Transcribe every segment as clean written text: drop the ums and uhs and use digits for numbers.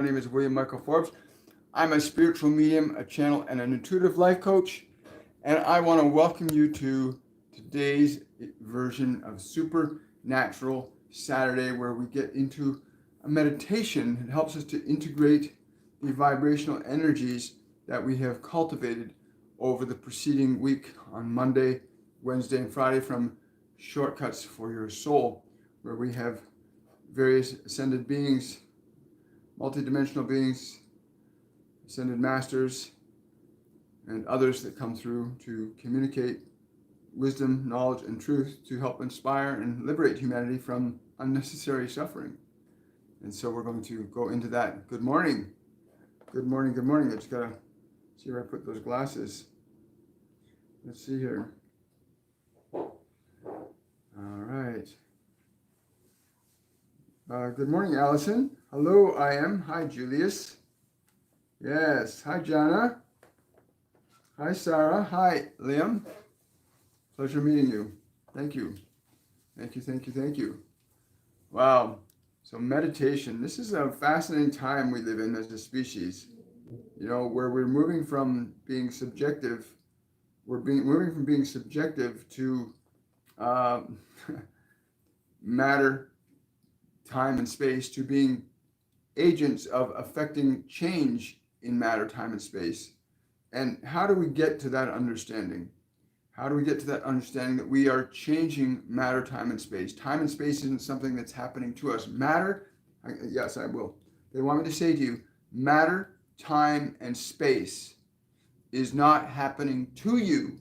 My name is William Michael Forbes. I'm a spiritual medium, a channel, and an intuitive life coach. And I want to welcome you to today's version of Supernatural Saturday, where we get into a meditation that helps us to integrate the vibrational energies that we have cultivated over the preceding week on Monday, Wednesday, and Friday from Shortcuts for Your Soul, where we have various ascended beings, multidimensional beings, ascended masters, and others that come through to communicate wisdom, knowledge, and truth to help inspire and liberate humanity from unnecessary suffering. And so we're going to go into that. Good morning. Good morning. Good morning. I just got to see where I put those glasses. Let's see here. All right. Good morning, Allison. Hello, I am. Hi, Julius. Yes. Hi, Jana. Hi, Sarah. Hi, Liam. Pleasure meeting you. Thank you. Thank you, thank you, thank you. Wow. So meditation. This is a fascinating time we live in as a species. You know, where we're moving from being subjective. Moving from being subjective to matter, time, and space, to being agents of affecting change in matter, time, and space. And how do we get to that understanding? How do we get to that understanding that we are changing matter, time, and space? Time and space isn't something that's happening to us. Yes, I will. They want me to say to you, matter, time, and space is not happening to you.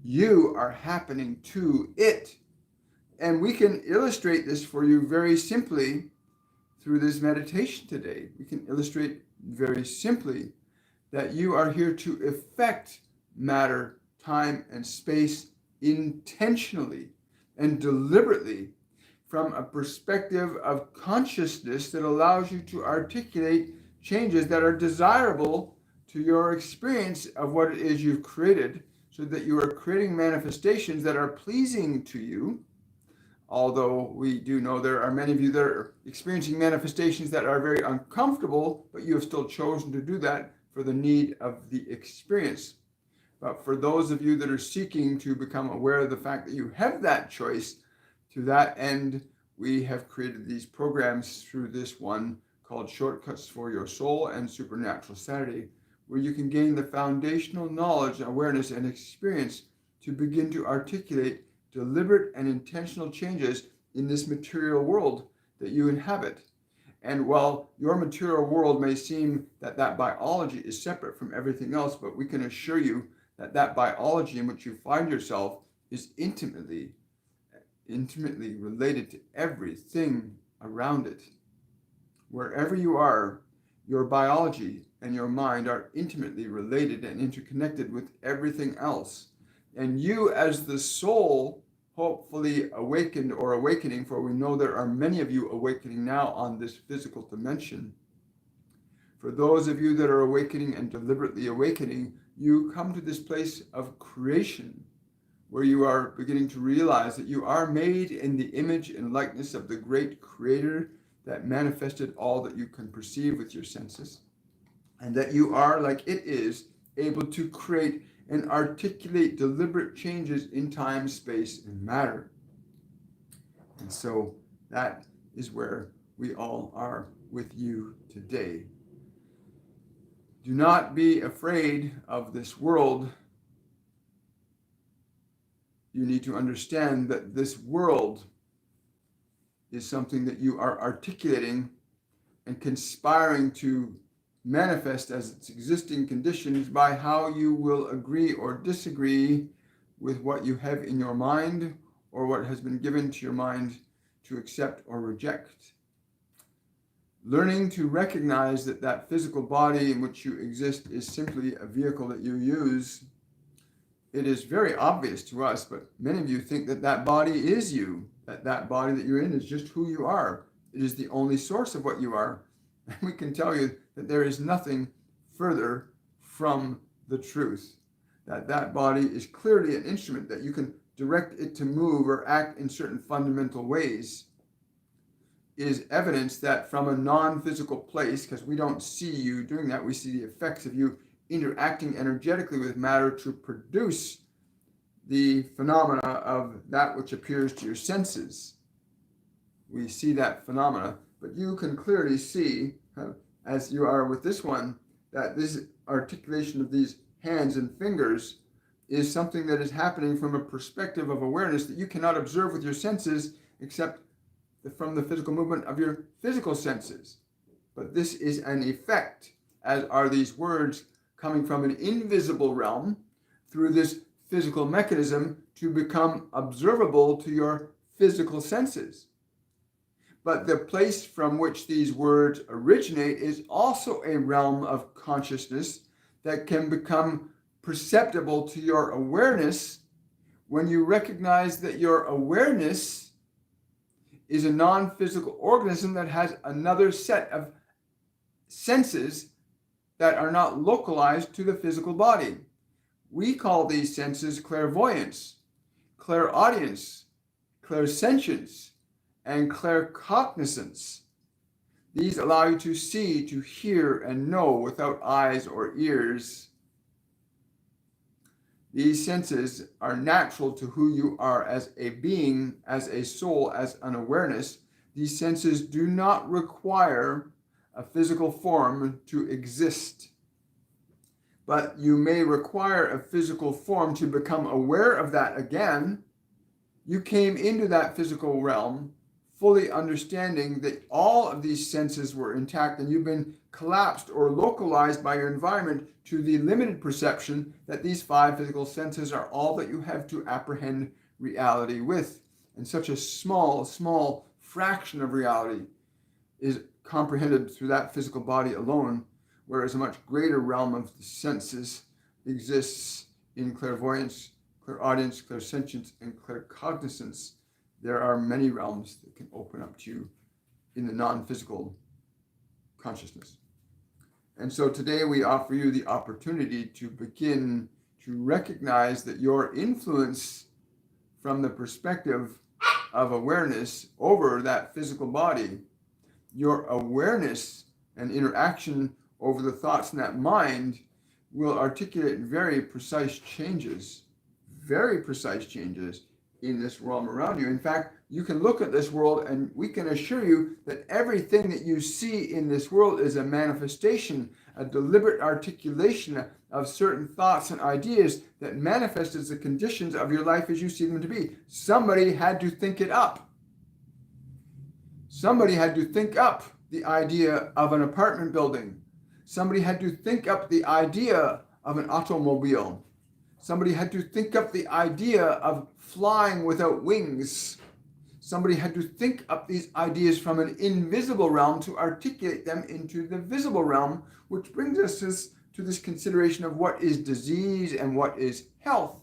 You are happening to it. And we can illustrate this for you very simply through this meditation today. We can illustrate very simply that you are here to affect matter, time, and space intentionally and deliberately from a perspective of consciousness that allows you to articulate changes that are desirable to your experience of what it is you've created, so that you are creating manifestations that are pleasing to you. Although we do know there are many of you that are experiencing manifestations that are very uncomfortable, but you have still chosen to do that for the need of the experience. But for those of you that are seeking to become aware of the fact that you have that choice, to that end, we have created these programs through this one called Shortcuts for Your Soul and Supernatural Saturday, where you can gain the foundational knowledge, awareness, and experience to begin to articulate deliberate and intentional changes in this material world that you inhabit. And while your material world may seem that biology is separate from everything else, but we can assure you that biology in which you find yourself is intimately related to everything around it. Wherever you are, your biology and your mind are intimately related and interconnected with everything else. And you, as the soul, hopefully awakened or awakening, for we know there are many of you awakening now on this physical dimension. For those of you that are awakening and deliberately awakening, you come to this place of creation, where you are beginning to realize that you are made in the image and likeness of the great Creator that manifested all that you can perceive with your senses, and that you are, like it is, able to create and articulate deliberate changes in time, space, and matter. And so that is where we all are with you today. Do not be afraid of this world. You need to understand that this world is something that you are articulating and conspiring to manifest as its existing conditions by how you will agree or disagree with what you have in your mind, or what has been given to your mind to accept or reject. Learning to recognize that physical body in which you exist is simply a vehicle that you use. It is very obvious to us, but many of you think that body is you, that body that you're in is just who you are. It is the only source of what you are. And we can tell you that there is nothing further from the truth. That body is clearly an instrument that you can direct it to move or act in certain fundamental ways. is evidence that from a non-physical place, because we don't see you doing that, we see the effects of you interacting energetically with matter to produce the phenomena of that which appears to your senses. We see that phenomena, but you can clearly see, as you are with this one, that this articulation of these hands and fingers is something that is happening from a perspective of awareness that you cannot observe with your senses except from the physical movement of your physical senses. But this is an effect, as are these words coming from an invisible realm through this physical mechanism to become observable to your physical senses. But the place from which these words originate is also a realm of consciousness that can become perceptible to your awareness when you recognize that your awareness is a non-physical organism that has another set of senses that are not localized to the physical body. We call these senses clairvoyance, clairaudience, clairsentience, and claircognizance. These allow you to see, to hear, and know without eyes or ears. These senses are natural to who you are as a being, as a soul, as an awareness. These senses do not require a physical form to exist. But you may require a physical form to become aware of that again. You came into that physical realm fully understanding that all of these senses were intact, and you've been collapsed or localized by your environment to the limited perception that these five physical senses are all that you have to apprehend reality with. And such a small fraction of reality is comprehended through that physical body alone, whereas a much greater realm of the senses exists in clairvoyance, clairaudience, clairsentience, and claircognizance. There are many realms that can open up to you in the non-physical consciousness. And so today we offer you the opportunity to begin to recognize that your influence from the perspective of awareness over that physical body, your awareness and interaction over the thoughts in that mind will articulate very precise changes in this realm around you. In fact, you can look at this world and we can assure you that everything that you see in this world is a manifestation, a deliberate articulation of certain thoughts and ideas that manifest as the conditions of your life as you see them to be. Somebody had to think it up. Somebody had to think up the idea of an apartment building. Somebody had to think up the idea of an automobile. Somebody had to think up the idea of flying without wings. Somebody had to think up these ideas from an invisible realm to articulate them into the visible realm, which brings us to this consideration of what is disease and what is health.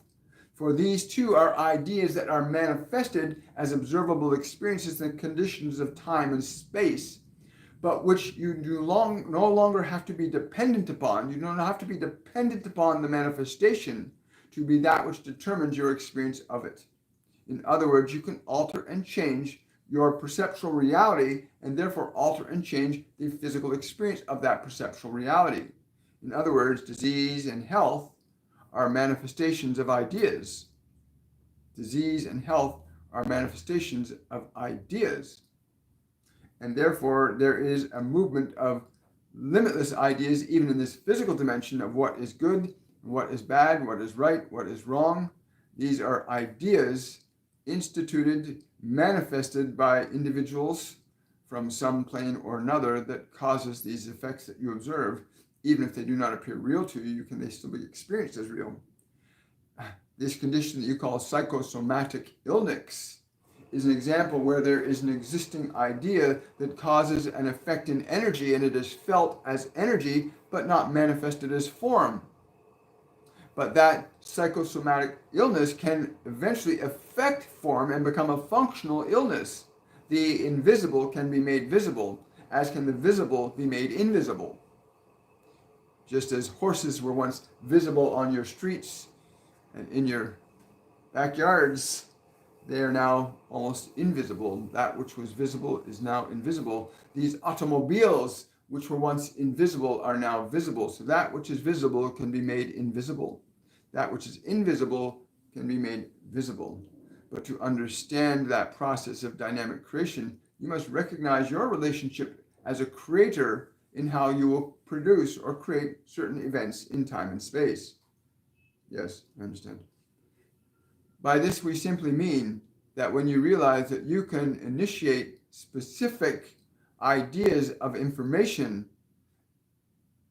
For these two are ideas that are manifested as observable experiences in conditions of time and space, but which you no longer have to be dependent upon. You don't have to be dependent upon the manifestation to be that which determines your experience of it. In other words, you can alter and change your perceptual reality and therefore alter and change the physical experience of that perceptual reality. In other words, disease and health are manifestations of ideas. Disease and health are manifestations of ideas. And therefore, there is a movement of limitless ideas, even in this physical dimension, of what is good, what is bad, what is right, what is wrong. These are ideas instituted, manifested by individuals from some plane or another that causes these effects that you observe. Even if they do not appear real to you, they still be experienced as real. This condition that you call psychosomatic illness is an example where there is an existing idea that causes an effect in energy, and it is felt as energy, but not manifested as form. But that psychosomatic illness can eventually affect form and become a functional illness. The invisible can be made visible, as can the visible be made invisible. Just as horses were once visible on your streets and in your backyards, they are now almost invisible. That which was visible is now invisible. These automobiles, which were once invisible, are now visible. So that which is visible can be made invisible. That which is invisible can be made visible. But to understand that process of dynamic creation, you must recognize your relationship as a creator in how you will produce or create certain events in time and space. Yes, I understand. By this, we simply mean that when you realize that you can initiate specific ideas of information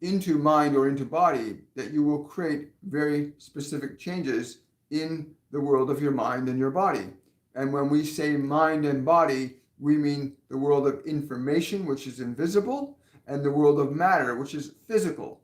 into mind or into body, that you will create very specific changes in the world of your mind and your body. And when we say mind and body, we mean the world of information, which is invisible, and the world of matter, which is physical.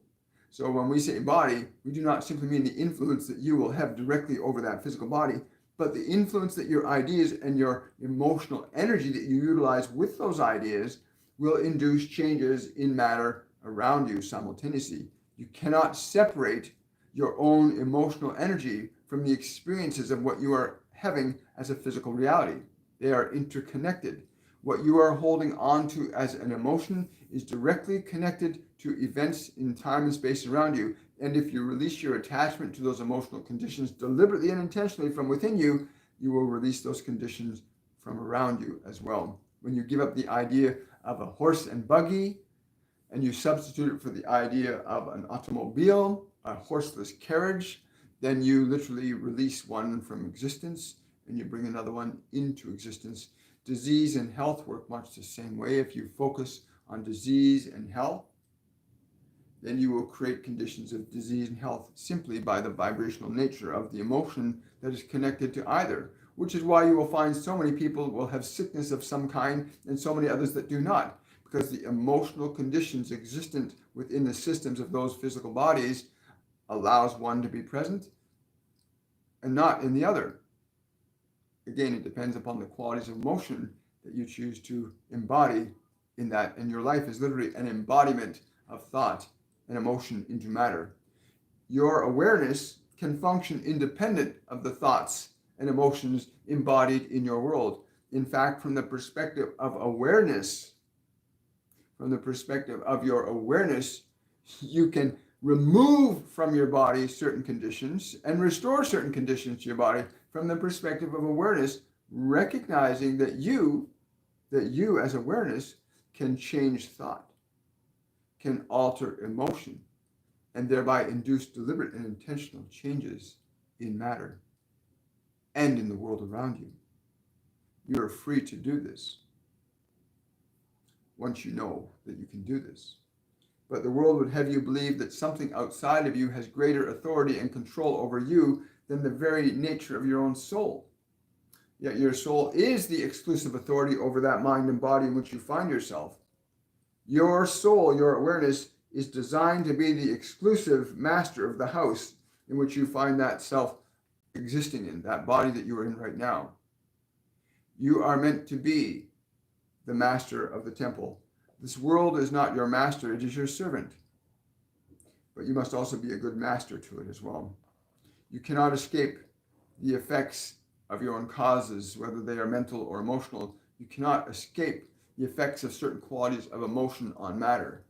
So when we say body, we do not simply mean the influence that you will have directly over that physical body, but the influence that your ideas and your emotional energy that you utilize with those ideas will induce changes in matter around you simultaneously. You cannot separate your own emotional energy from the experiences of what you are having as a physical reality. They are interconnected. What you are holding on to as an emotion is directly connected to events in time and space around you. And if you release your attachment to those emotional conditions deliberately and intentionally from within you, you will release those conditions from around you as well. When you give up the idea of a horse and buggy, and you substitute it for the idea of an automobile, a horseless carriage, then you literally release one from existence and you bring another one into existence. Disease and health work much the same way. If you focus on disease and health, then you will create conditions of disease and health simply by the vibrational nature of the emotion that is connected to either, which is why you will find so many people will have sickness of some kind and so many others that do not, because the emotional conditions existent within the systems of those physical bodies allows one to be present and not in the other. Again, it depends upon the qualities of emotion that you choose to embody in that, and your life is literally an embodiment of thought and emotion into matter. Your awareness can function independent of the thoughts and emotions embodied in your world. In fact, from the perspective of awareness, from the perspective of your awareness, you can remove from your body certain conditions and restore certain conditions to your body from the perspective of awareness, recognizing that you as awareness can change thought, can alter emotion, and thereby induce deliberate and intentional changes in matter and in the world around you. You are free to do this once you know that you can do this. But the world would have you believe that something outside of you has greater authority and control over you than the very nature of your own soul. Yet your soul is the exclusive authority over that mind and body in which you find yourself. Your soul, your awareness, is designed to be the exclusive master of the house in which you find that self existing in, that body that you are in right now. You are meant to be the master of the temple. This world is not your master, it is your servant. But you must also be a good master to it as well. You cannot escape the effects of your own causes, whether they are mental or emotional. You cannot escape the effects of certain qualities of emotion on matter.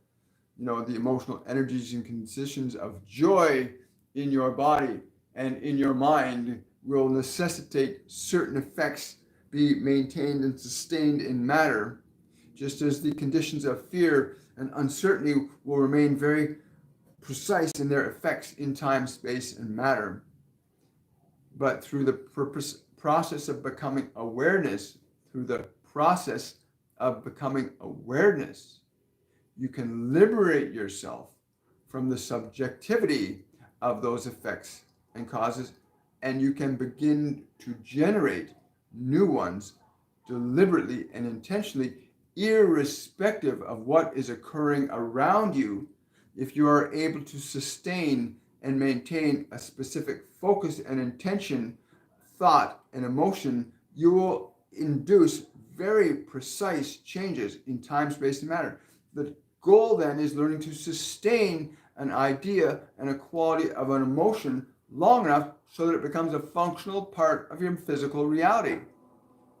The emotional energies and conditions of joy in your body and in your mind will necessitate certain effects be maintained and sustained in matter, just as the conditions of fear and uncertainty will remain very precise in their effects in time, space, and matter. But through the process of becoming awareness, you can liberate yourself from the subjectivity of those effects and causes, and you can begin to generate new ones deliberately and intentionally, irrespective of what is occurring around you. If you are able to sustain and maintain a specific focus and intention, thought and emotion, you will induce very precise changes in time, space, and matter. The goal then is learning to sustain an idea and a quality of an emotion long enough so that it becomes a functional part of your physical reality.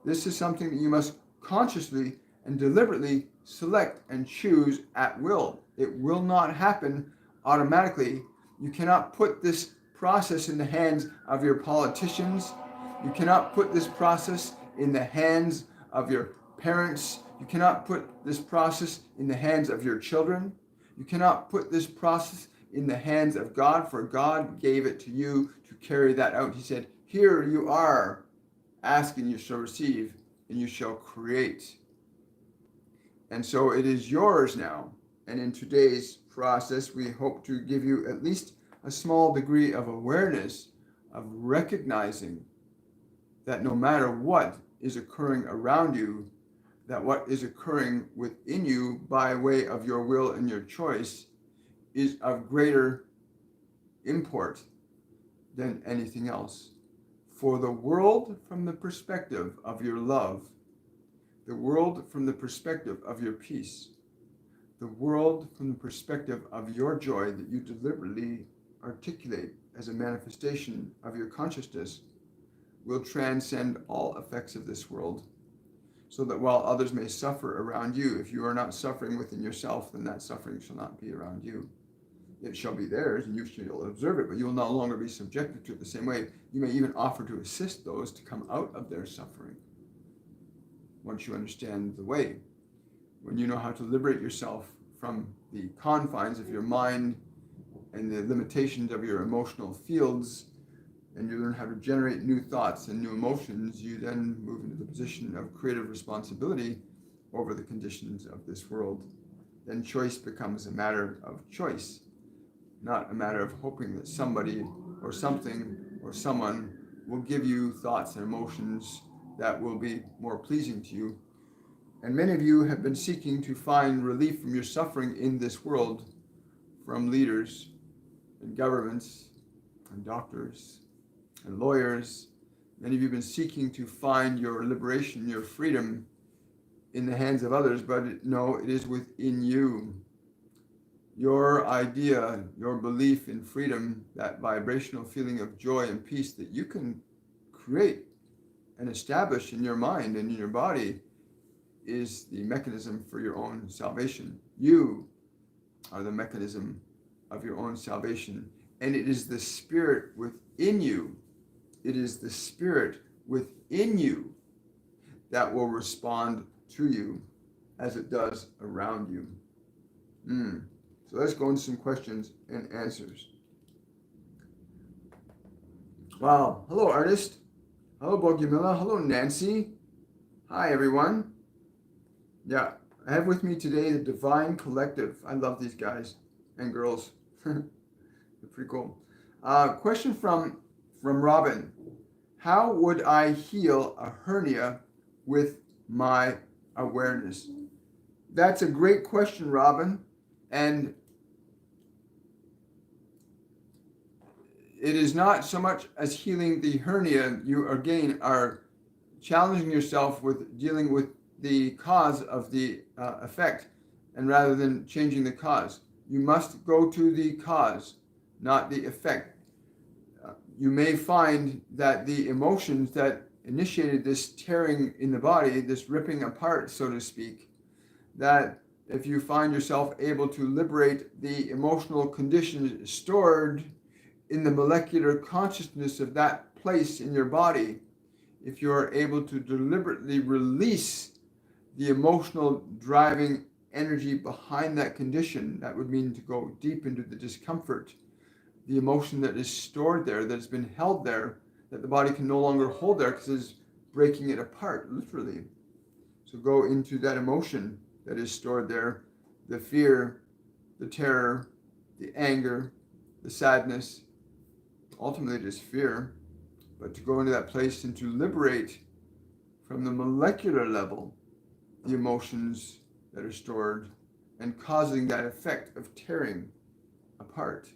This is something that you must consciously and deliberately select and choose at will. It will not happen automatically. You cannot put this process in the hands of your politicians. You cannot put this process in the hands of your parents. You cannot put this process in the hands of your children. You cannot put this process in the hands of God, for God gave it to you to carry that out. He said, "Here you are, ask and you shall receive, and you shall create." And so it is yours now. And in today's process, we hope to give you at least a small degree of awareness of recognizing that no matter what is occurring around you, that what is occurring within you by way of your will and your choice is of greater import than anything else. For the world from the perspective of your love, the world from the perspective of your peace, the world from the perspective of your joy that you deliberately articulate as a manifestation of your consciousness, will transcend all effects of this world. So that while others may suffer around you, if you are not suffering within yourself, then that suffering shall not be around you. It shall be theirs, and you shall observe it, but you will no longer be subjected to it the same way. You may even offer to assist those to come out of their suffering. Once you understand the way, when you know how to liberate yourself from the confines of your mind and the limitations of your emotional fields, and you learn how to generate new thoughts and new emotions, you then move into the position of creative responsibility over the conditions of this world. Then choice becomes a matter of choice, not a matter of hoping that somebody or something or someone will give you thoughts and emotions that will be more pleasing to you. And many of you have been seeking to find relief from your suffering in this world from leaders and governments and doctors and lawyers. Many of you have been seeking to find your liberation, your freedom in the hands of others, but no, it is within you. Your idea, your belief in freedom, that vibrational feeling of joy and peace that you can create and establish in your mind and in your body, is the mechanism for your own salvation. You are the mechanism of your own salvation, and it is the spirit within you. It is the spirit within you that will respond to you as it does around you. So let's go into some questions and answers. Wow. Hello, Ernest. Hello, Bogumila. Hello, Nancy. Hi, everyone. Yeah, I have with me today the Divine Collective. I love these guys and girls. They're pretty cool. Question from Robin. How would I heal a hernia with my awareness? That's a great question, Robin. And it is not so much as healing the hernia. You again are challenging yourself with dealing with the cause of the effect, and rather than changing the cause, you must go to the cause, not the effect. You may find that the emotions that initiated this tearing in the body, this ripping apart, so to speak, that if you find yourself able to liberate the emotional conditions stored in the molecular consciousness of that place in your body, if you are able to deliberately release the emotional driving energy behind that condition, that would mean to go deep into the discomfort, the emotion that is stored there, that has been held there, that the body can no longer hold there because it's breaking it apart, literally. So go into that emotion that is stored there, the fear, the terror, the anger, the sadness, ultimately just fear, but to go into that place and to liberate from the molecular level the emotions that are stored and causing that effect of tearing apart.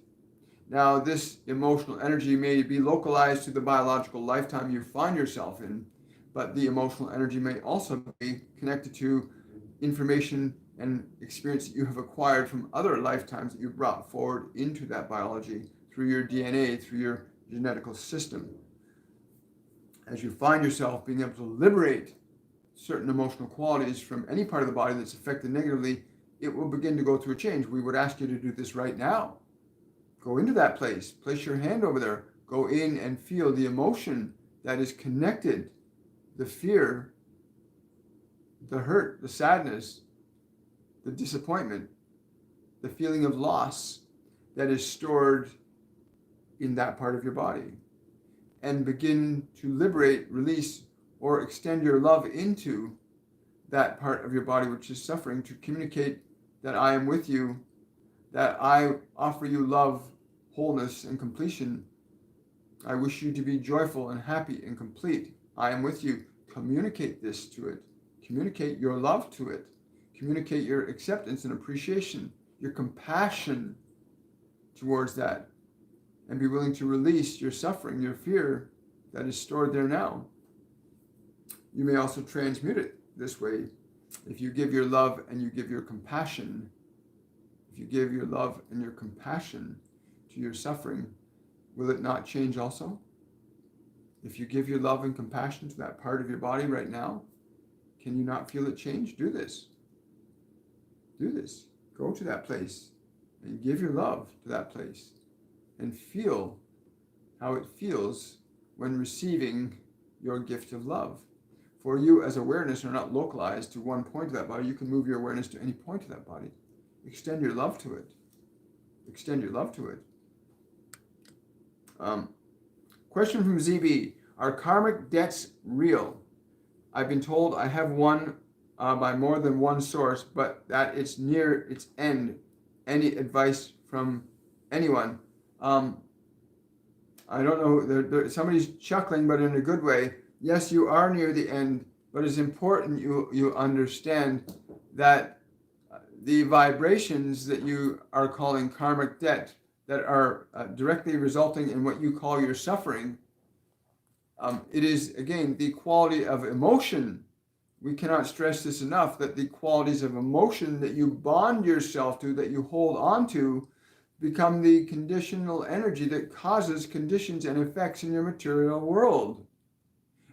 Now, this emotional energy may be localized to the biological lifetime you find yourself in, but the emotional energy may also be connected to information and experience that you have acquired from other lifetimes that you brought forward into that biology through your DNA, through your genetical system. As you find yourself being able to liberate certain emotional qualities from any part of the body that's affected negatively, it will begin to go through a change. We would ask you to do this right now. Go into that place. Place your hand over there. Go in and feel the emotion that is connected, the fear, the hurt, the sadness, the disappointment, the feeling of loss that is stored in that part of your body. And begin to liberate, release, or extend your love into that part of your body which is suffering, to communicate that I am with you, that I offer you love, wholeness, and completion. I wish you to be joyful and happy and complete. I am with you. Communicate this to it. Communicate your love to it. Communicate your acceptance and appreciation, your compassion towards that. And be willing to release your suffering, your fear that is stored there now. You may also transmute it this way. If you give your love and you give your compassion, if you give your love and your compassion to your suffering, will it not change also? If you give your love and compassion to that part of your body right now, can you not feel it change? Do this. Do this. Go to that place and give your love to that place and feel how it feels when receiving your gift of love. For you as awareness are not localized to one point of that body. You can move your awareness to any point of that body. Extend your love to it. Extend your love to it. Question from ZB. Are karmic debts real? I've been told I have one by more than one source, but that it's near its end. Any advice from anyone? I don't know. Somebody's chuckling, but in a good way. Yes, you are near the end, but it's important you understand that the vibrations that you are calling karmic debt, that are directly resulting in what you call your suffering, it is, again, the quality of emotion. We cannot stress this enough, that the qualities of emotion that you bond yourself to, that you hold on to, become the conditional energy that causes conditions and effects in your material world.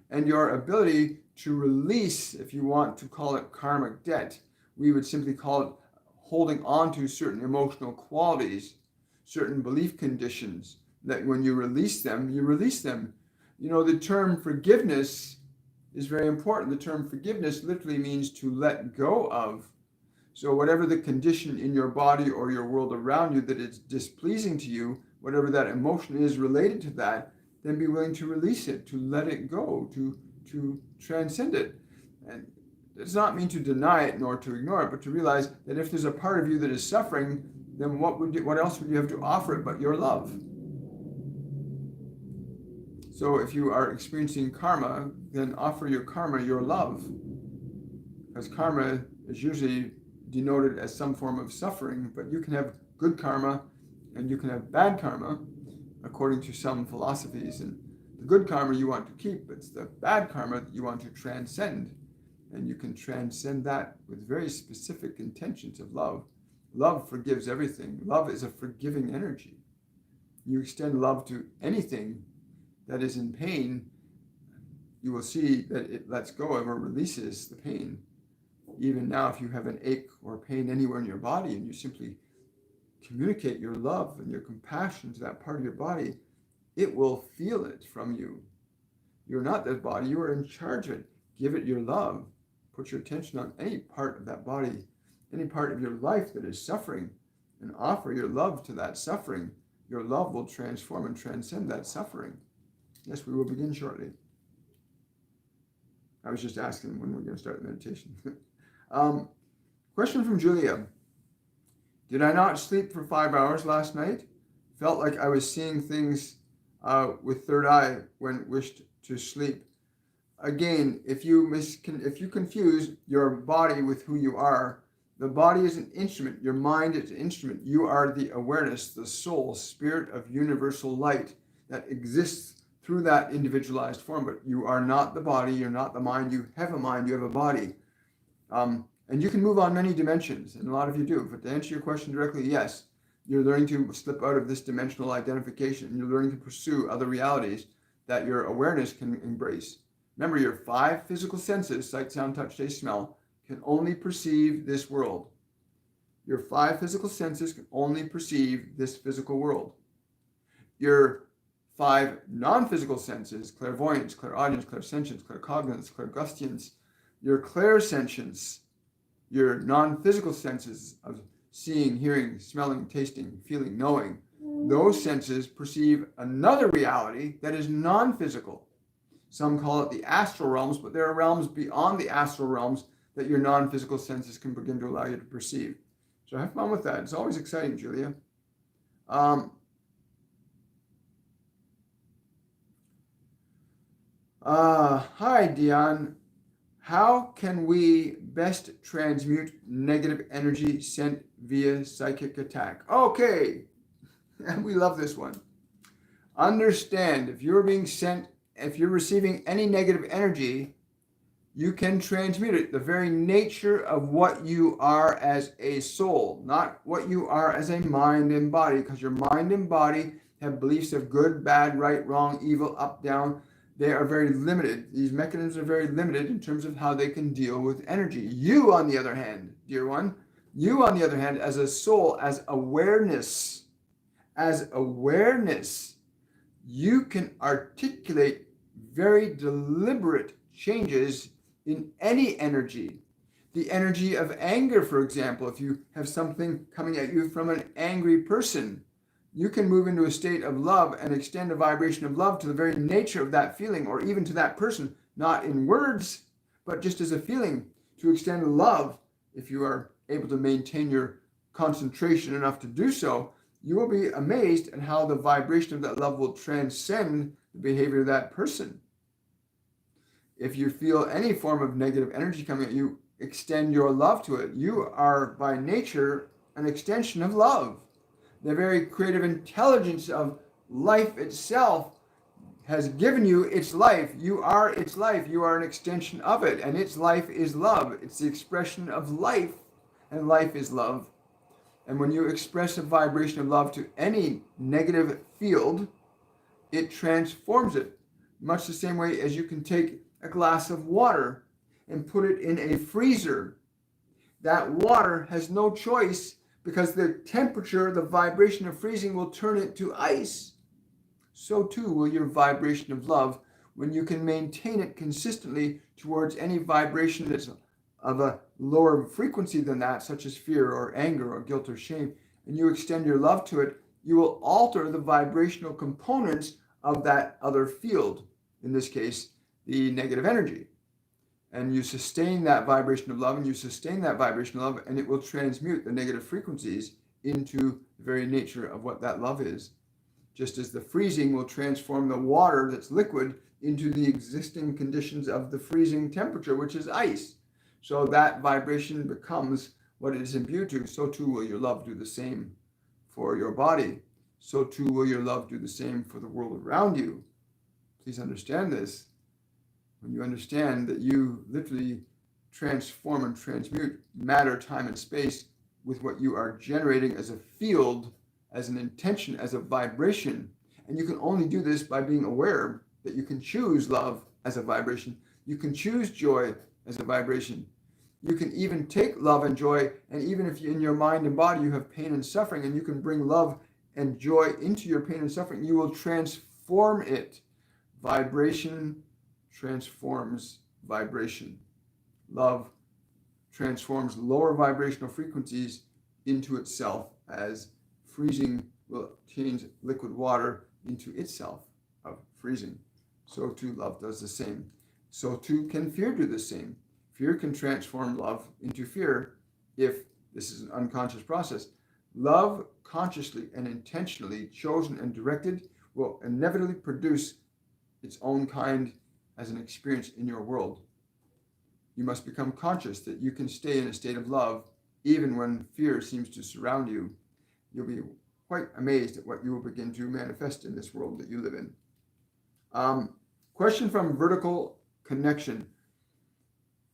And your ability to release, if you want to call it karmic debt, we would simply call it holding on to certain emotional qualities, certain belief conditions, that when you release them, you release them. You know, the term forgiveness is very important. The term forgiveness literally means to let go of. So whatever the condition in your body or your world around you that is displeasing to you, whatever that emotion is related to that, then be willing to release it, to let it go, to transcend it. And it does not mean to deny it nor to ignore it, but to realize that if there's a part of you that is suffering, then what else would you have to offer it but your love? So if you are experiencing karma, then offer your karma your love. Because karma is usually denoted as some form of suffering, but you can have good karma and you can have bad karma, according to some philosophies. And the good karma you want to keep, it's the bad karma that you want to transcend. And you can transcend that with very specific intentions of love. Love forgives everything. Love is a forgiving energy. You extend love to anything that is in pain, you will see that it lets go of or releases the pain. Even now, if you have an ache or pain anywhere in your body and you simply communicate your love and your compassion to that part of your body, it will feel it from you. You're not that body, you are in charge of it. Give it your love. Put your attention on any part of that body, any part of your life that is suffering, and offer your love to that suffering. Your love will transform and transcend that suffering. Yes, we will begin shortly. I was just asking when we're going to start the meditation. Question from Julia. Did I not sleep for 5 hours last night? Felt like I was seeing things with third eye when wished to sleep. Again, if you confuse your body with who you are, the body is an instrument. Your mind is an instrument. You are the awareness, the soul, spirit of universal light that exists through that individualized form. But you are not the body. You're not the mind. You have a mind. You have a body. And you can move on many dimensions, and a lot of you do. But to answer your question directly, yes, you're learning to slip out of this dimensional identification, and you're learning to pursue other realities that your awareness can embrace. Remember, your 5 physical senses, sight, sound, touch, taste, smell, can only perceive this world. Your 5 physical senses can only perceive this physical world. Your 5 non-physical senses, clairvoyance, clairaudience, clairsentience, claircognizance, clairgustance, your clairsentience, your non-physical senses of seeing, hearing, smelling, tasting, feeling, knowing, those senses perceive another reality that is non-physical. Some call it the astral realms, but there are realms beyond the astral realms that your non-physical senses can begin to allow you to perceive. So have fun with that. It's always exciting, Julia. Hi, Dion. How can we best transmute negative energy sent via psychic attack? Okay, we love this one. Understand, if you're being sent, if you're receiving any negative energy, you can transmute it. The very nature of what you are as a soul, not what you are as a mind and body, because your mind and body have beliefs of good, bad, right, wrong, evil, up, down. They are very limited. These mechanisms are very limited in terms of how they can deal with energy. You, on the other hand, dear one, you, on the other hand, as a soul, as awareness, you can articulate very deliberate changes in any energy. The energy of anger, for example, if you have something coming at you from an angry person, you can move into a state of love and extend a vibration of love to the very nature of that feeling, or even to that person, not in words, but just as a feeling, to extend love. If you are able to maintain your concentration enough to do so, you will be amazed at how the vibration of that love will transcend the behavior of that person. If you feel any form of negative energy coming at you, extend your love to it. You are by nature an extension of love. The very creative intelligence of life itself has given you its life. You are its life. You are an extension of it, and its life is love. It's the expression of life, and life is love. And when you express a vibration of love to any negative field, it transforms it. Much the same way as you can take a glass of water and put it in a freezer. That water has no choice, because the temperature, the vibration of freezing will turn it to ice. So too will your vibration of love, when you can maintain it consistently towards any vibration that's of a lower frequency than that, such as fear or anger or guilt or shame, and you extend your love to it, you will alter the vibrational components of that other field, in this case, the negative energy. And you sustain that vibration of love, and you sustain that vibration of love, and it will transmute the negative frequencies into the very nature of what that love is. Just as the freezing will transform the water that's liquid into the existing conditions of the freezing temperature, which is ice. So that vibration becomes what it is imbued to. So too will your love do the same for your body. So too will your love do the same for the world around you. Please understand this. When you understand that you literally transform and transmute matter, time, and space with what you are generating as a field, as an intention, as a vibration, and you can only do this by being aware that you can choose love as a vibration. You can choose joy as a vibration. You can even take love and joy, and even if in your mind and body you have pain and suffering, and you can bring love and joy into your pain and suffering, you will transform it. Vibration transforms vibration. Love transforms lower vibrational frequencies into itself, as freezing will change liquid water into itself of freezing. So too love does the same. So too can fear do the same. Fear can transform love into fear if this is an unconscious process. Love, consciously and intentionally chosen and directed, will inevitably produce its own kind as an experience in your world. You must become conscious that you can stay in a state of love even when fear seems to surround you. You'll be quite amazed at what you will begin to manifest in this world that you live in. Question from Vertical Connection.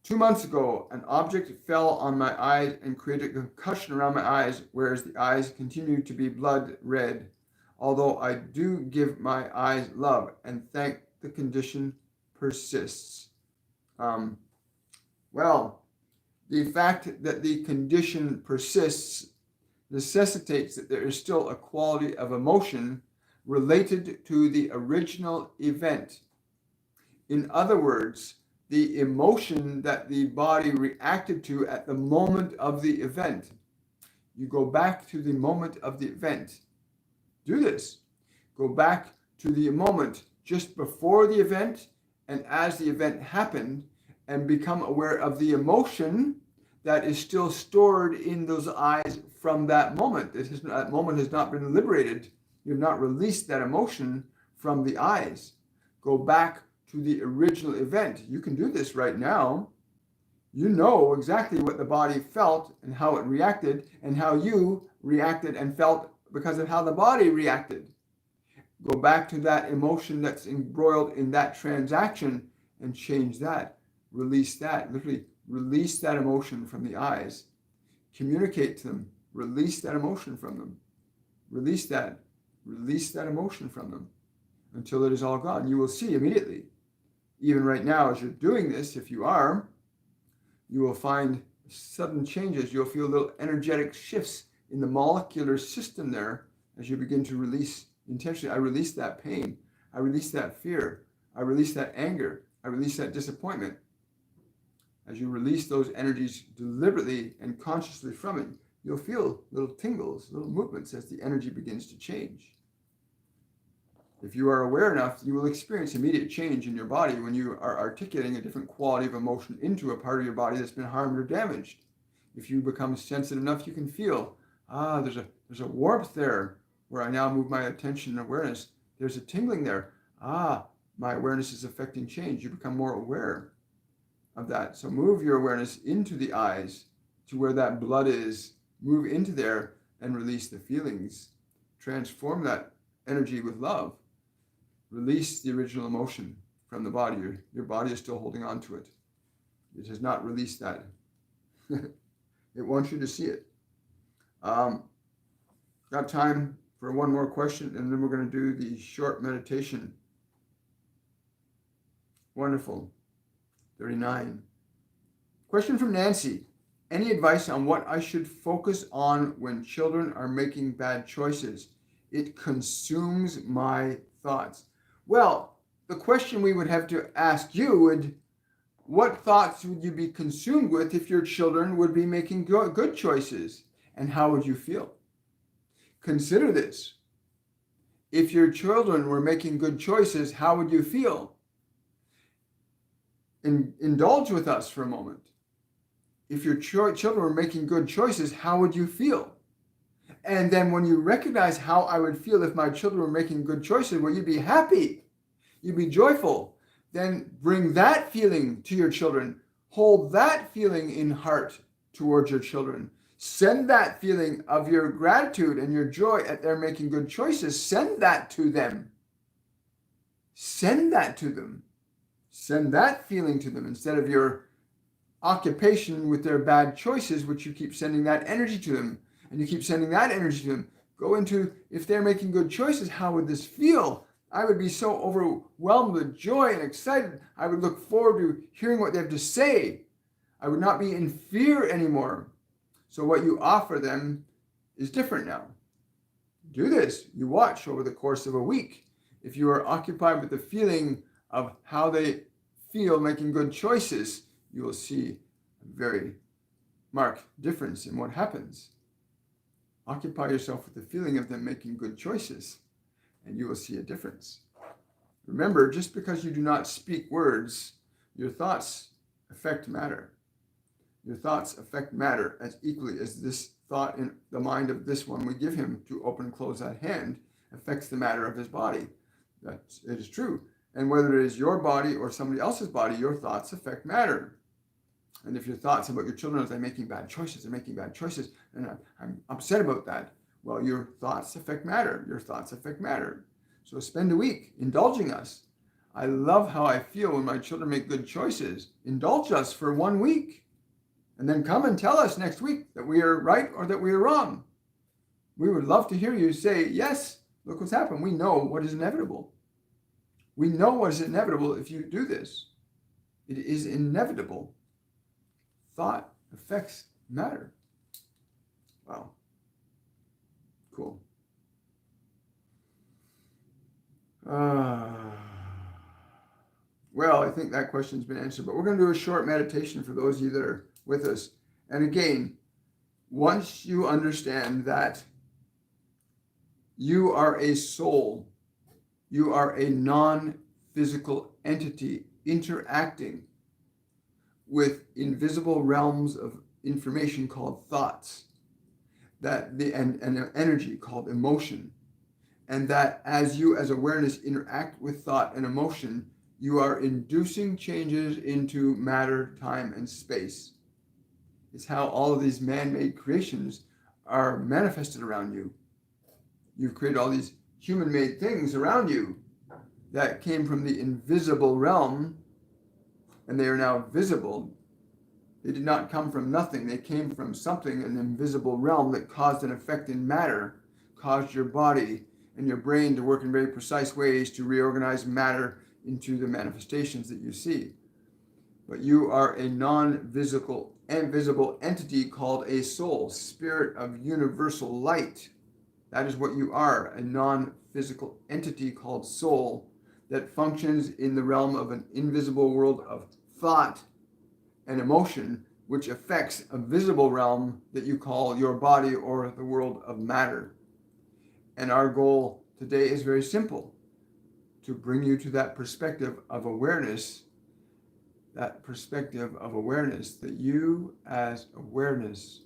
2 months ago, an object fell on my eyes and created a concussion around my eyes, whereas the eyes continue to be blood red. Although I do give my eyes love and thank the conditioned persists? Well, the fact that the condition persists necessitates that there is still a quality of emotion related to the original event. In other words, the emotion that the body reacted to at the moment of the event. You go back to the moment of the event. Do this. Go back to the moment just before the event and as the event happened, and become aware of the emotion that is still stored in those eyes from that moment. That moment has not been liberated. You have not released that emotion from the eyes. Go back to the original event. You can do this right now. You know exactly what the body felt and how it reacted, and how you reacted and felt because of how the body reacted. Go back to that emotion that's embroiled in that transaction and change that. Release that. Literally release that emotion from the eyes. Communicate to them. Release that emotion from them. Release that. Release that emotion from them until it is all gone. You will see immediately. Even right now, as you're doing this, if you are, you will find sudden changes. You'll feel little energetic shifts in the molecular system there as you begin to release intentionally. I release that pain. I release that fear. I release that anger. I release that disappointment. As you release those energies deliberately and consciously from it, you'll feel little tingles, little movements as the energy begins to change. If you are aware enough, you will experience immediate change in your body when you are articulating a different quality of emotion into a part of your body that's been harmed or damaged. If you become sensitive enough, you can feel, there's a warmth there where I now move my attention and awareness. There's a tingling there. My awareness is affecting change. You become more aware of that. So move your awareness into the eyes to where that blood is. Move into there and release the feelings. Transform that energy with love. Release the original emotion from the body. Your body is still holding on to it. It has not released that. It wants you to see it. Got time for one more question, and then we're going to do the short meditation. Wonderful. 39. Question from Nancy. Any advice on what I should focus on when children are making bad choices? It consumes my thoughts. Well, the question we would have to ask you would, what thoughts would you be consumed with if your children would be making good choices? And how would you feel? Consider this. If your children were making good choices, how would you feel? Indulge with us for a moment. If your children were making good choices, how would you feel? And then when you recognize how I would feel if my children were making good choices, well, you'd be happy. You'd be joyful. Then bring that feeling to your children. Hold that feeling in heart towards your children. Send that feeling of your gratitude and your joy at their making good choices. Send that to them. Send that to them. Send that feeling to them instead of your occupation with their bad choices, which you keep sending that energy to them. And you keep sending that energy to them. Go into, if they're making good choices, how would this feel? I would be so overwhelmed with joy and excited. I would look forward to hearing what they have to say. I would not be in fear anymore. So what you offer them is different now. Do this. You watch over the course of a week. If you are occupied with the feeling of how they feel making good choices, you will see a very marked difference in what happens. Occupy yourself with the feeling of them making good choices, and you will see a difference. Remember, just because you do not speak words, your thoughts affect matter. Your thoughts affect matter as equally as this thought in the mind of this one we give him to open and close that hand affects the matter of his body. It is true. And whether it is your body or somebody else's body, your thoughts affect matter. And if your thoughts about your children are they're making bad choices, and I'm upset about that, well, your thoughts affect matter. Your thoughts affect matter. So spend a week indulging us. I love how I feel when my children make good choices. Indulge us for 1 week. And then come and tell us next week that we are right or that we are wrong. We would love to hear you say, yes, look what's happened. We know what is inevitable. We know what is inevitable if you do this. It is inevitable. Thought affects matter. Wow. Cool. Well, I think that question's been answered, but we're going to do a short meditation for those of you that are with us. And again, once you understand that you are a soul, you are a non-physical entity interacting with invisible realms of information called thoughts, and an energy called emotion, and that as you as awareness interact with thought and emotion, you are inducing changes into matter, time, and space. It's how all of these man-made creations are manifested around you. You've created all these human-made things around you that came from the invisible realm, and they are now visible. They did not come from nothing. They came from something, an invisible realm that caused an effect in matter, caused your body and your brain to work in very precise ways to reorganize matter into the manifestations that you see. But you are a non-visible and visible entity called a soul, spirit of universal light. That is what you are, a non-physical entity called soul that functions in the realm of an invisible world of thought and emotion, which affects a visible realm that you call your body or the world of matter. And our goal today is very simple: to bring you to that perspective of awareness, that you as awareness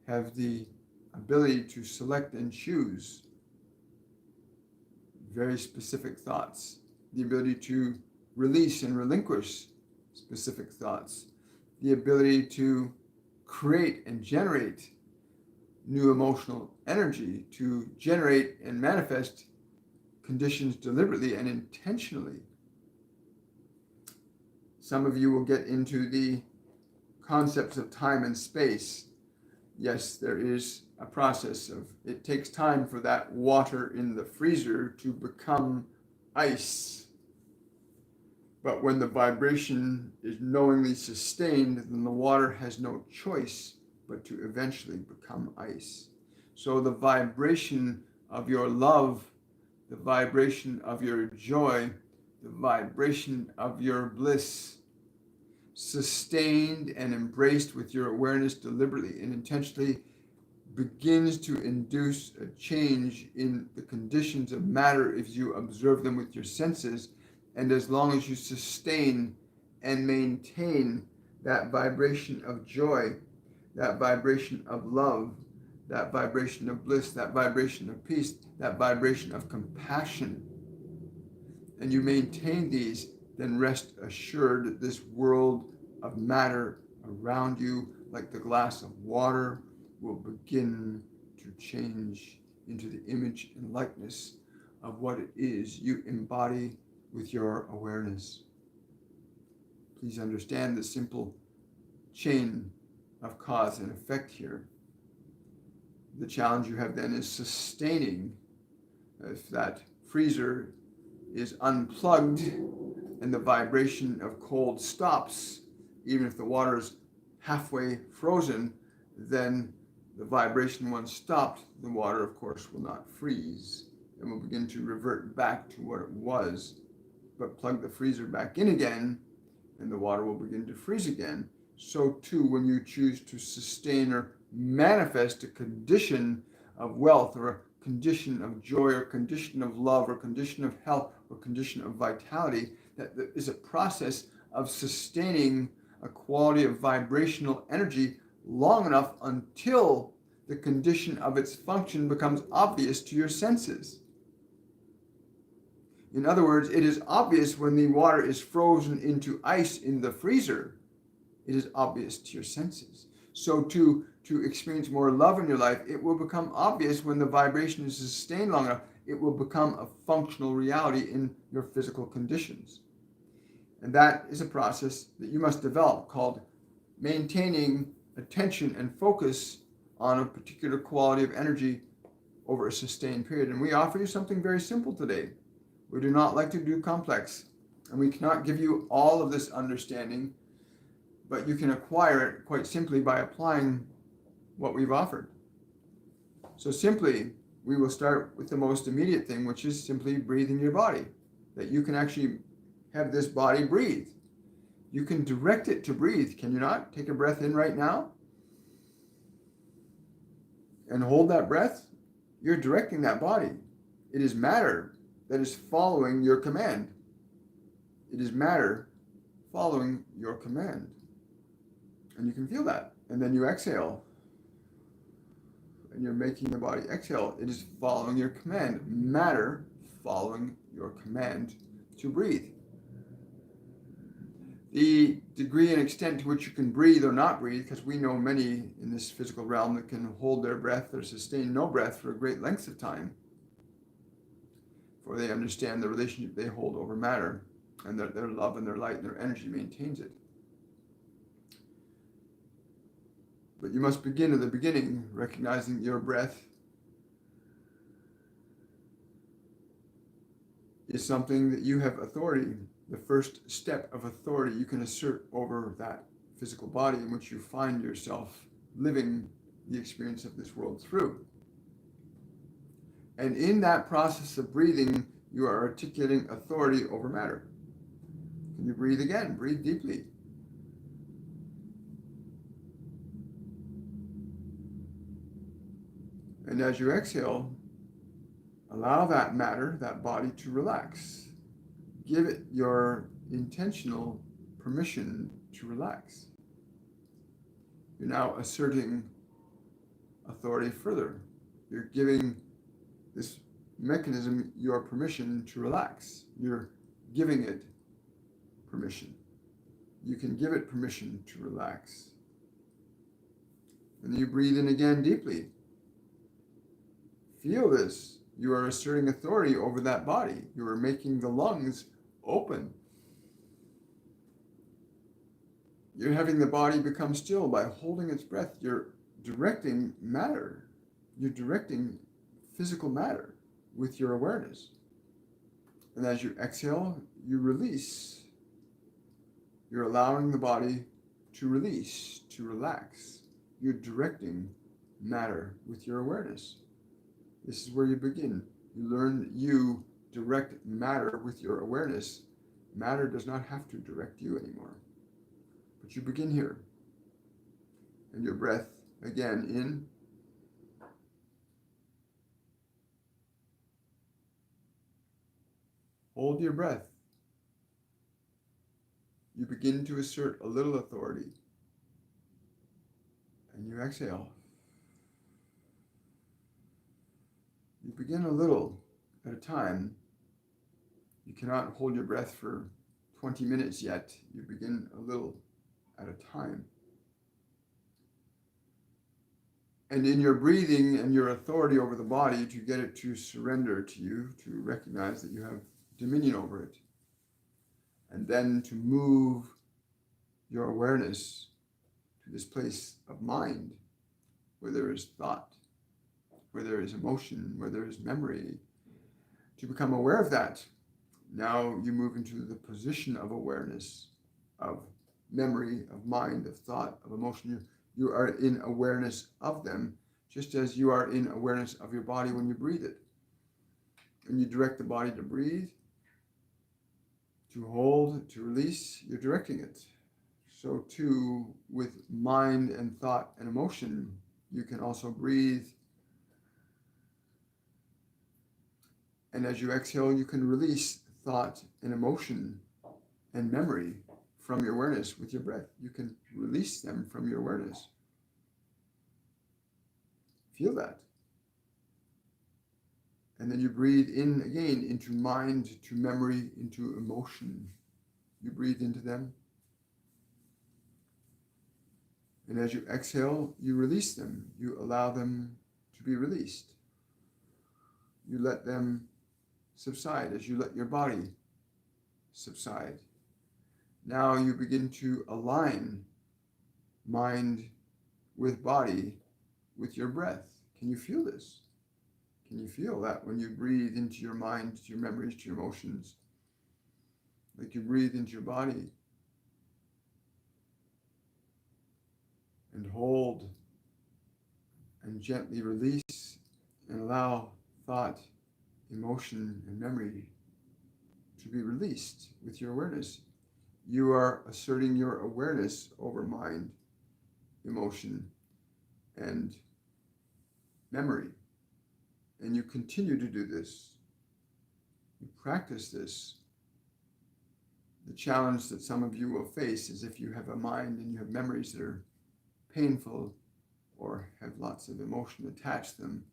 have the ability to select and choose very specific thoughts, the ability to release and relinquish specific thoughts, the ability to create and generate new emotional energy, to generate and manifest conditions deliberately and intentionally. Some of you will get into the concepts of time and space. Yes, there is a process of, it takes time for that water in the freezer to become ice. But when the vibration is knowingly sustained, then the water has no choice but to eventually become ice. So the vibration of your love, the vibration of your joy, the vibration of your bliss, sustained and embraced with your awareness deliberately and intentionally, begins to induce a change in the conditions of matter if you observe them with your senses. And as long as you sustain and maintain that vibration of joy, that vibration of love, that vibration of bliss, that vibration of peace, that vibration of compassion, and you maintain these, then rest assured that this world of matter around you, like the glass of water, will begin to change into the image and likeness of what it is you embody with your awareness. Please understand the simple chain of cause and effect here. The challenge you have then is sustaining. If that freezer is unplugged and the vibration of cold stops, even if the water is halfway frozen, then the vibration once stopped, the water of course will not freeze and will begin to revert back to what it was. But plug the freezer back in again and the water will begin to freeze again. So too, when you choose to sustain or manifest a condition of wealth or a condition of joy or condition of love or condition of health or condition of vitality, that is a process of sustaining a quality of vibrational energy long enough until the condition of its function becomes obvious to your senses. In other words, it is obvious when the water is frozen into ice in the freezer. It is obvious to your senses. So to experience more love in your life, it will become obvious when the vibration is sustained long enough. It will become a functional reality in your physical conditions. And that is a process that you must develop called maintaining attention and focus on a particular quality of energy over a sustained period. And we offer you something very simple today. We do not like to do complex, and we cannot give you all of this understanding, but you can acquire it quite simply by applying what we've offered. So simply, we will start with the most immediate thing, which is simply breathing your body, that you can actually have this body breathe. You can direct it to breathe, can you not? Take a breath in right now and hold that breath. You're directing that body. It is matter that is following your command. It is matter following your command. And you can feel that. And then you exhale. And you're making the body exhale. It is following your command. Matter following your command to breathe. The degree and extent to which you can breathe or not breathe, because we know many in this physical realm that can hold their breath or sustain no breath for great lengths of time, for they understand the relationship they hold over matter, and their love and their light and their energy maintains it. But you must begin at the beginning, recognizing your breath is something that you have authority. The first step of authority you can assert over that physical body in which you find yourself living the experience of this world through. And in that process of breathing, you are articulating authority over matter. Can you breathe again? Breathe deeply. And as you exhale, allow that matter, that body, to relax. Give it your intentional permission to relax. You're now asserting authority further. You're giving this mechanism your permission to relax. You're giving it permission. You can give it permission to relax. And you breathe in again deeply. Feel this. You are asserting authority over that body. You are making the lungs open. You're having the body become still by holding its breath. You're directing matter. You're directing physical matter with your awareness. And as you exhale, you release. You're allowing the body to release, to relax. You're directing matter with your awareness. This is where you begin. You learn that you direct matter with your awareness. Matter does not have to direct you anymore. But you begin here. And your breath again in. Hold your breath. You begin to assert a little authority. And you exhale. You begin a little at a time. You cannot hold your breath for 20 minutes yet. You begin a little at a time. And in your breathing and your authority over the body, to get it to surrender to you, to recognize that you have dominion over it. And then to move your awareness to this place of mind, where there is thought, where there is emotion, where there is memory, to become aware of that. Now you move into the position of awareness, of memory, of mind, of thought, of emotion. You are in awareness of them, just as you are in awareness of your body when you breathe it. And you direct the body to breathe, to hold, to release, you're directing it. So too, with mind and thought and emotion, you can also breathe. And as you exhale, you can release thought and emotion and memory from your awareness with your breath. You can release them from your awareness. Feel that. And then you breathe in again into mind, to memory, into emotion. You breathe into them. And as you exhale, you release them. You allow them to be released. You let them subside as you let your body subside. Now you begin to align mind with body with your breath. Can you feel this? Can you feel that when you breathe into your mind, to your memories, to your emotions? Like you breathe into your body and hold and gently release and allow thought, emotion, and memory to be released with your awareness. You are asserting your awareness over mind, emotion, and memory. And you continue to do this. You practice this. The challenge that some of you will face is if you have a mind and you have memories that are painful or have lots of emotion attached to them,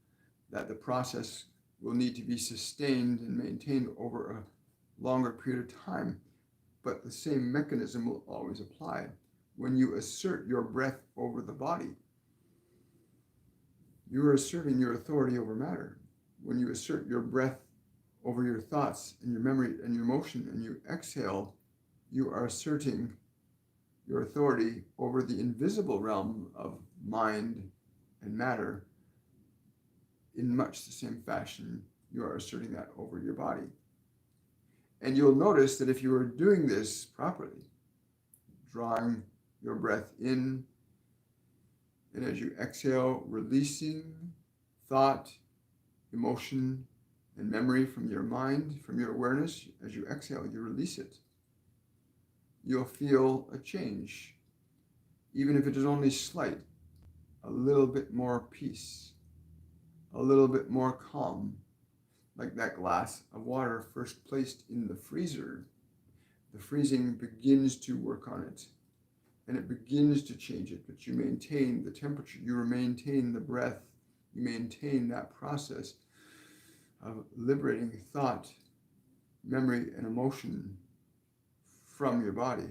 that the process will need to be sustained and maintained over a longer period of time. But the same mechanism will always apply. When you assert your breath over the body, you are asserting your authority over matter. When you assert your breath over your thoughts and your memory and your emotion and you exhale, you are asserting your authority over the invisible realm of mind and matter. In much the same fashion, you are asserting that over your body. And you'll notice that if you are doing this properly, drawing your breath in, and as you exhale, releasing thought, emotion, and memory from your mind, from your awareness, as you exhale, you release it. You'll feel a change, even if it is only slight, a little bit more peace, a little bit more calm, like that glass of water first placed in the freezer. The freezing begins to work on it, and it begins to change it, but you maintain the temperature, you maintain the breath, you maintain that process of liberating thought, memory, and emotion from your body.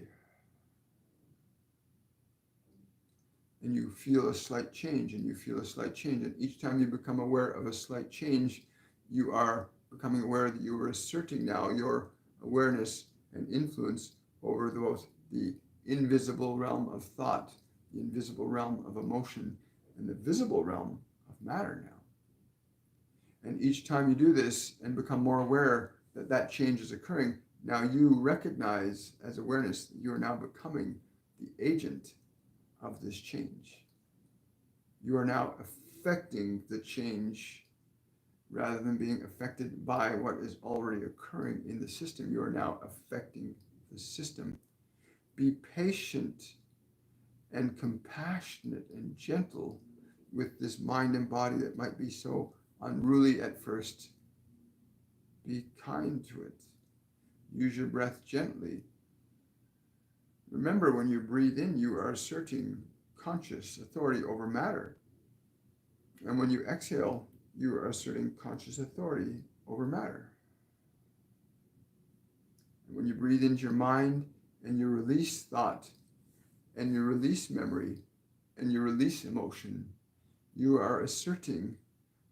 And you feel a slight change, and you feel a slight change. And each time you become aware of a slight change, you are becoming aware that you are asserting now your awareness and influence over both the invisible realm of thought, the invisible realm of emotion, and the visible realm of matter now. And each time you do this and become more aware that that change is occurring, now you recognize as awareness that you are now becoming the agent of this change. You are now affecting the change rather than being affected by what is already occurring in the system. You are now affecting the system. Be patient and compassionate and gentle with this mind and body that might be so unruly at first. Be kind to it. Use your breath gently. Remember, when you breathe in, you are asserting conscious authority over matter. And when you exhale, you are asserting conscious authority over matter. And when you breathe into your mind and you release thought and you release memory and you release emotion, you are asserting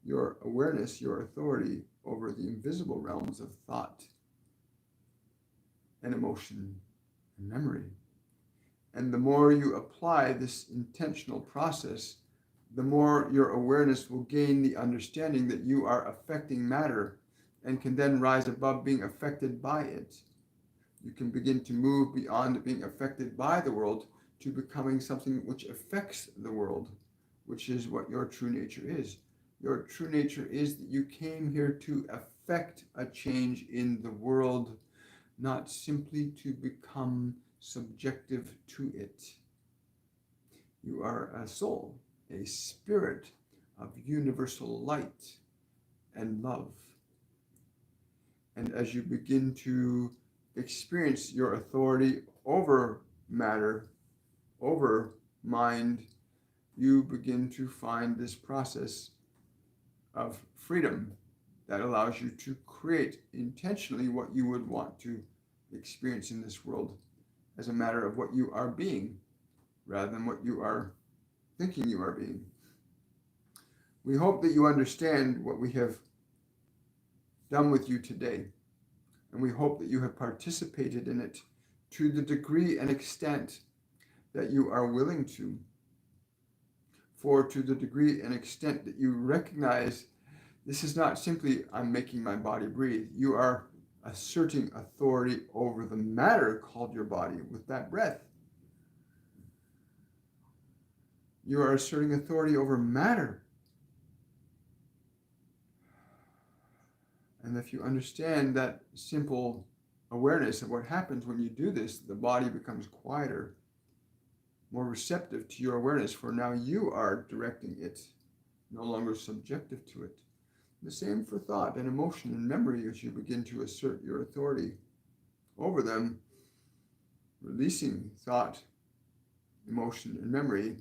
your awareness, your authority over the invisible realms of thought and emotion and memory. And the more you apply this intentional process, the more your awareness will gain the understanding that you are affecting matter and can then rise above being affected by it. You can begin to move beyond being affected by the world to becoming something which affects the world, which is what your true nature is. Your true nature is that you came here to affect a change in the world, not simply to become subjective to it. You are a soul, a spirit of universal light and love. And as you begin to experience your authority over matter, over mind, you begin to find this process of freedom that allows you to create intentionally what you would want to experience in this world as a matter of what you are being, rather than what you are thinking you are being. We hope that you understand what we have done with you today, and we hope that you have participated in it to the degree and extent that you are willing to, for to the degree and extent that you recognize This is not simply, I'm making my body breathe. You are asserting authority over the matter called your body with that breath. You are asserting authority over matter. And if you understand that simple awareness of what happens when you do this, the body becomes quieter, more receptive to your awareness, for now you are directing it, no longer subjective to it. The same for thought and emotion and memory. As you begin to assert your authority over them, releasing thought, emotion, and memory,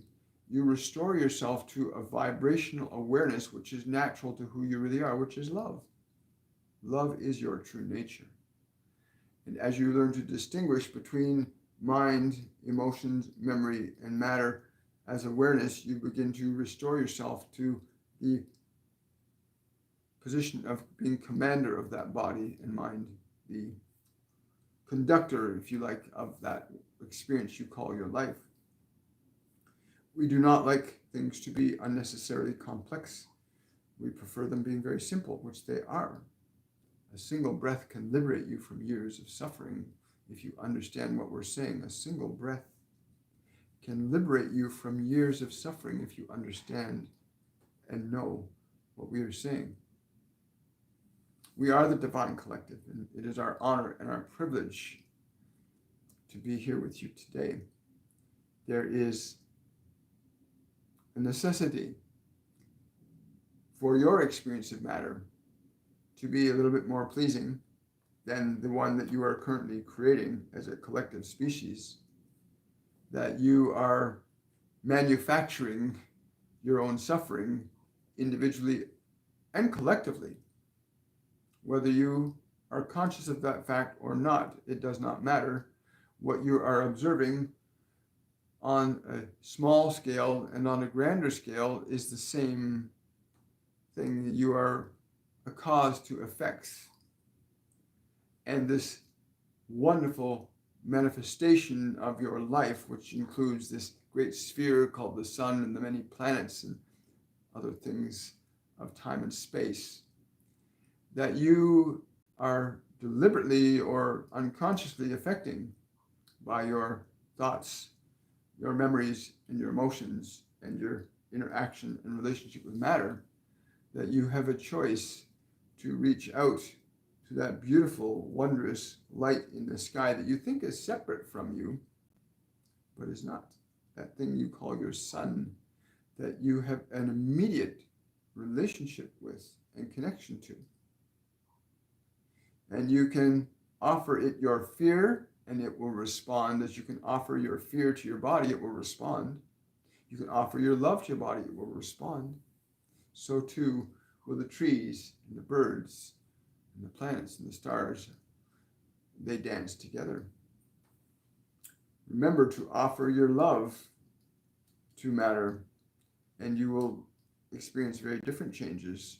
you restore yourself to a vibrational awareness which is natural to who you really are, which is love. Love is your true nature. And as you learn to distinguish between mind, emotions, memory, and matter as awareness, you begin to restore yourself to the position of being commander of that body and mind, the conductor, if you like, of that experience you call your life. We do not like things to be unnecessarily complex. We prefer them being very simple, which they are. A single breath can liberate you from years of suffering. If you understand what we're saying, a single breath can liberate you from years of suffering if you understand and know what we are saying. We are the divine collective, and it is our honor and our privilege to be here with you today. There is a necessity for your experience of matter to be a little bit more pleasing than the one that you are currently creating as a collective species, that you are manufacturing your own suffering individually and collectively. Whether you are conscious of that fact or not, it does not matter. What you are observing on a small scale and on a grander scale is the same thing. You are a cause to effects. And this wonderful manifestation of your life, which includes this great sphere called the sun and the many planets and other things of time and space, that you are deliberately or unconsciously affecting by your thoughts, your memories, and your emotions, and your interaction and relationship with matter, that you have a choice to reach out to that beautiful, wondrous light in the sky that you think is separate from you, but is not. That thing you call your sun, that you have an immediate relationship with and connection to. And you can offer it your fear, and it will respond. As you can offer your fear to your body, it will respond. You can offer your love to your body, it will respond. So too will the trees and the birds and the planets and the stars. They dance together. Remember to offer your love to matter, and you will experience very different changes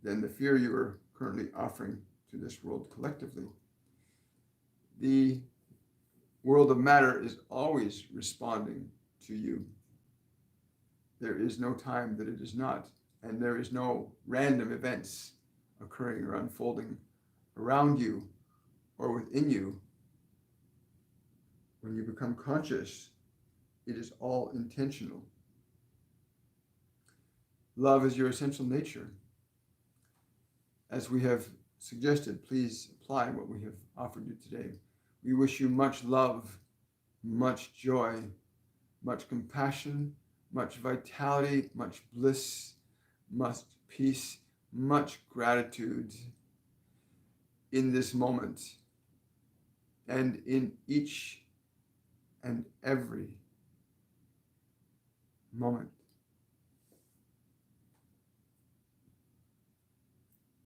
than the fear you are currently offering to this world collectively. The world of matter is always responding to you. There is no time that it is not, and there is no random events occurring or unfolding around you or within you. When you become conscious, it is all intentional. Love is your essential nature. As we have suggested, please apply what we have offered you today. We wish you much love, much joy, much compassion, much vitality, much bliss, much peace, much gratitude in this moment and in each and every moment